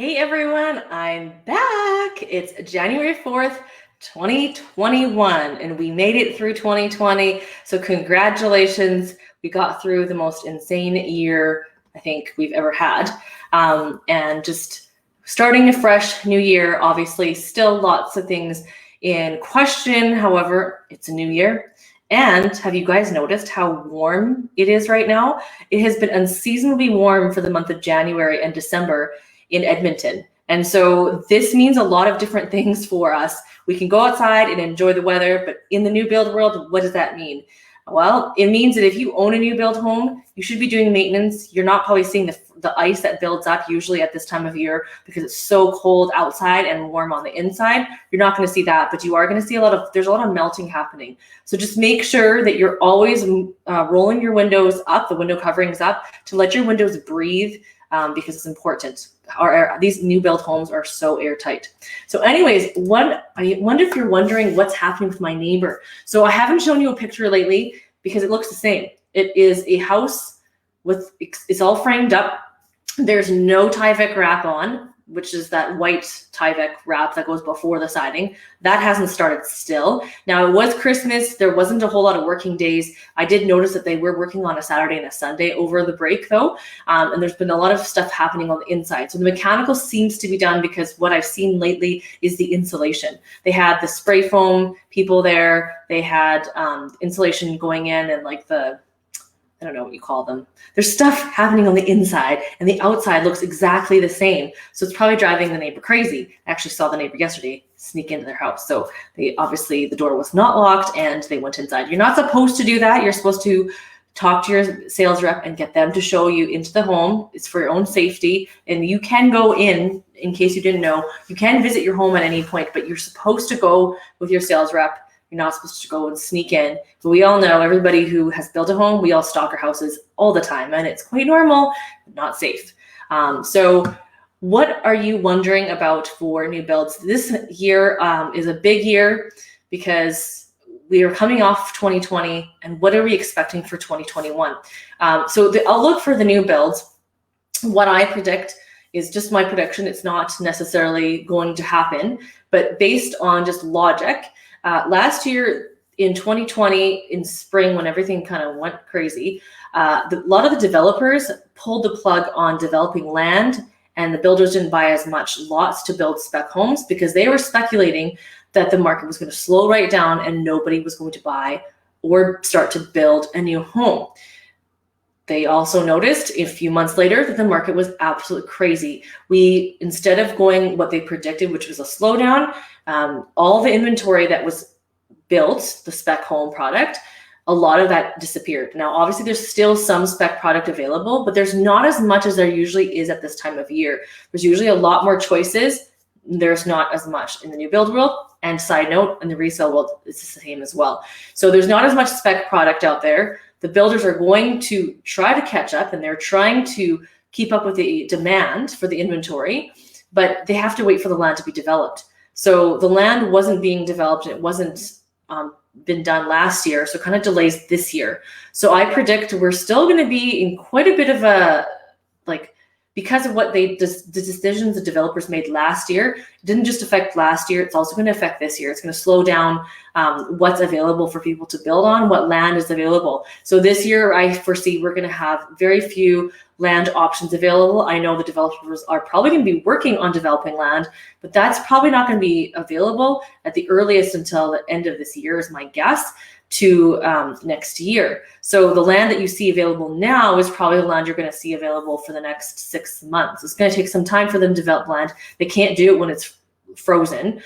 Hey everyone, I'm back. It's January 4th, 2021, and we made it through 2020. So congratulations. We got through the most insane year I think we've ever had. And just starting a fresh new year, obviously still lots of things in question. However, it's a new year. And have you guys noticed how warm it is right now? It has been unseasonably warm for the month of January and December in Edmonton. And so this means a lot of different things for us. We can go outside and enjoy the weather, but in the new build world, what does that mean? Well, it means that if you own a new build home, you should be doing maintenance. You're not probably seeing the ice that builds up usually at this time of year because it's so cold outside and warm on the inside. You're not going to see that, but you are going to see there's a lot of melting happening. So just make sure that you're always rolling your windows up, the window coverings up, to let your windows breathe because it's important. These new build homes are so airtight. So anyways, I wonder if you're wondering what's happening with my neighbor. So I haven't shown you a picture lately because it looks the same. It is a house it's all framed up. There's no Tyvek wrap on, which is that white Tyvek wrap that goes before the siding. That hasn't started still. Now it was Christmas. There wasn't a whole lot of working days. I did notice that they were working on a Saturday and a Sunday over the break though. And there's been a lot of stuff happening on the inside. So the mechanical seems to be done because what I've seen lately is the insulation. They had the spray foam people there. They had insulation going in and like I don't know what you call them. There's stuff happening on the inside and the outside looks exactly the same. So it's probably driving the neighbor crazy. I actually saw the neighbor yesterday sneak into their house. So obviously the door was not locked and they went inside. You're not supposed to do that. You're supposed to talk to your sales rep and get them to show you into the home. It's for your own safety. And you can go in case you didn't know, you can visit your home at any point, but you're supposed to go with your sales rep. You're not supposed to go and sneak in. But we all know, everybody who has built a home, we all stalk our houses all the time, and it's quite normal, but not safe. So what are you wondering about for new builds? This year is a big year because we are coming off 2020, and what are we expecting for 2021? So the outlook for the new builds, what I predict is just my prediction. It's not necessarily going to happen, but based on just logic, last year in 2020, in spring, when everything kind of went crazy, a lot of the developers pulled the plug on developing land, and the builders didn't buy as much lots to build spec homes because they were speculating that the market was going to slow right down and nobody was going to buy or start to build a new home. They also noticed a few months later that the market was absolutely crazy. Instead of going what they predicted, which was a slowdown, all the inventory that was built, the spec home product, a lot of that disappeared. Now, obviously, there's still some spec product available, but there's not as much as there usually is at this time of year. There's usually a lot more choices. There's not as much in the new build world. And side note, in the resale world, it's the same as well. So there's not as much spec product out there. The builders are going to try to catch up, and they're trying to keep up with the demand for the inventory, but they have to wait for the land to be developed. So the land wasn't being developed. It wasn't been done last year, so kind of delays this year. So I predict we're still going to be in quite a bit of a, because of what the decisions the developers made last year, it didn't just affect last year, it's also going to affect this year. It's going to slow down what's available for people to build on, what land is available. So this year, I foresee we're going to have very few land options available. I know the developers are probably going to be working on developing land, but that's probably not going to be available at the earliest until the end of this year is my guess, to next year. So the land that you see available now is probably the land you're going to see available for the next 6 months. It's going to take some time for them to develop land. They can't do it when it's frozen,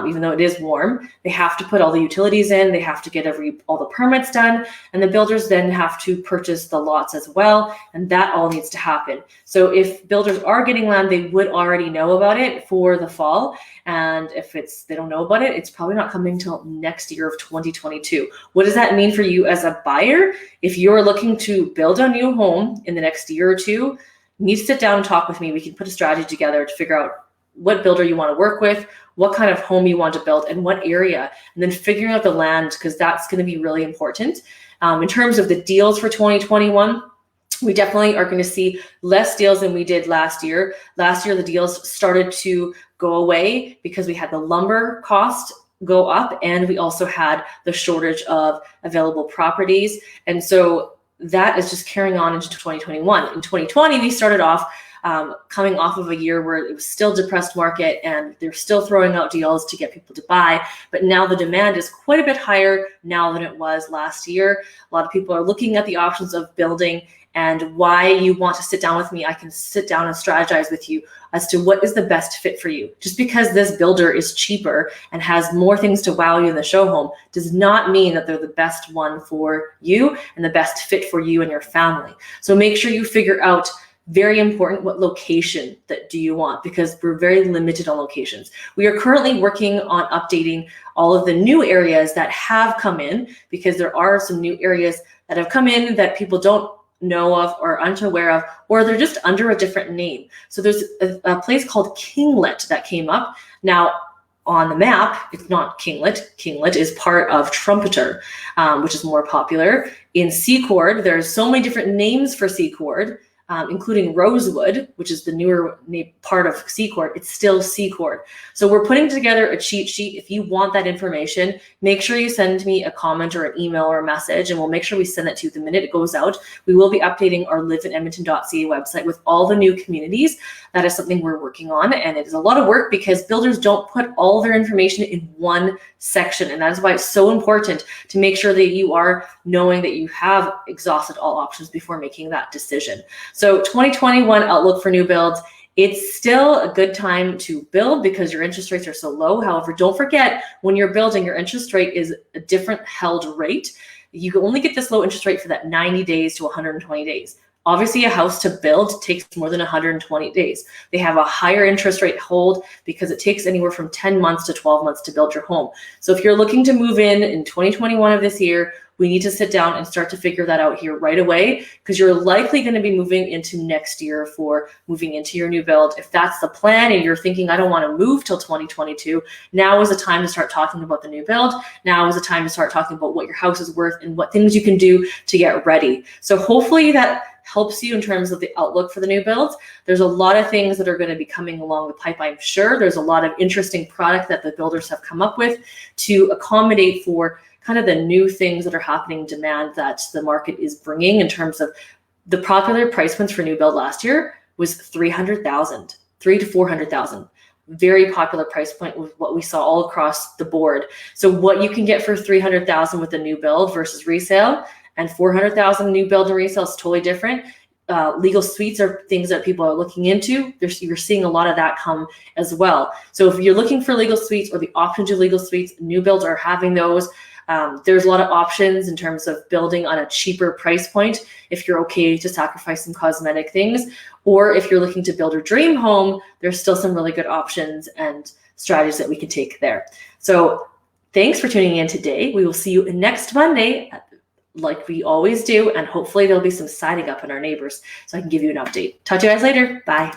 even though it is warm. They have to put all the utilities in. They have to get all the permits done, and the builders then have to purchase the lots as well, and that all needs to happen. So if builders are getting land, they would already know about it for the fall, and if they don't know about it, it's probably not coming till next year of 2022. What does that mean for you as a buyer? If you're looking to build a new home in the next year or two, you need to sit down and talk with me. We can put a strategy together to figure out what builder you want to work with, what kind of home you want to build, and what area, and then figuring out the land, because that's going to be really important. In terms of the deals for 2021, We definitely are going to see less deals than we did last year. Last year, the deals started to go away because we had the lumber cost go up, and we also had the shortage of available properties. And so that is just carrying on into 2021. In 2020, we started off coming off of a year where it was still depressed market and they're still throwing out deals to get people to buy. But now the demand is quite a bit higher now than it was last year. A lot of people are looking at the options of building, and why you want to sit down with me. I can sit down and strategize with you as to what is the best fit for you. Just because this builder is cheaper and has more things to wow you in the show home does not mean that they're the best one for you and the best fit for you and your family. So make sure you figure out, very important, what location that do you want, because we're very limited on locations. We are currently working on updating all of the new areas that have come in, because there are some new areas that have come in that people don't know of or aren't aware of, or they're just under a different name. So there's a place called Kinglet that came up. Now on the map, it's not Kinglet. Kinglet is part of Trumpeter, which is more popular. In Secord, there's so many different names for Secord, including Rosewood, which is the newer part of Secord. It's still Secord. So we're putting together a cheat sheet. If you want that information, make sure you send me a comment or an email or a message, and we'll make sure we send it to you the minute it goes out. We will be updating our liveinedmonton.ca website with all the new communities. That is something we're working on, and it is a lot of work because builders don't put all their information in one section, and that is why it's so important to make sure that you are knowing that you have exhausted all options before making that decision. So 2021 outlook for new builds, it's still a good time to build because your interest rates are so low. However, don't forget, when you're building, your interest rate is a different held rate. You can only get this low interest rate for that 90 days to 120 days. Obviously, a house to build takes more than 120 days. They have a higher interest rate hold because it takes anywhere from 10 months to 12 months to build your home. So if you're looking to move in 2021 of this year, we need to sit down and start to figure that out here right away, because you're likely going to be moving into next year for moving into your new build. If that's the plan and you're thinking, I don't want to move till 2022, now is the time to start talking about the new build. Now is the time to start talking about what your house is worth and what things you can do to get ready. So hopefully that helps you in terms of the outlook for the new builds. There's a lot of things that are going to be coming along the pipe, I'm sure. There's a lot of interesting product that the builders have come up with to accommodate for kind of the new things that are happening, demand that the market is bringing. In terms of the popular price points for new build last year was 300,000, 300,000 to 400,000. Very popular price point with what we saw all across the board. So what you can get for 300,000 with a new build versus resale, and 400,000 new build and resale is totally different. Legal suites are things that people are looking into. You're seeing a lot of that come as well. So if you're looking for legal suites or the option to legal suites, new builds are having those. There's a lot of options in terms of building on a cheaper price point if you're okay to sacrifice some cosmetic things, or if you're looking to build your dream home, there's still some really good options and strategies that we can take there. So thanks for tuning in today. We will see you next Monday like we always do, and hopefully there'll be some siding up in our neighbors so I can give you an update. Talk to you guys later. Bye.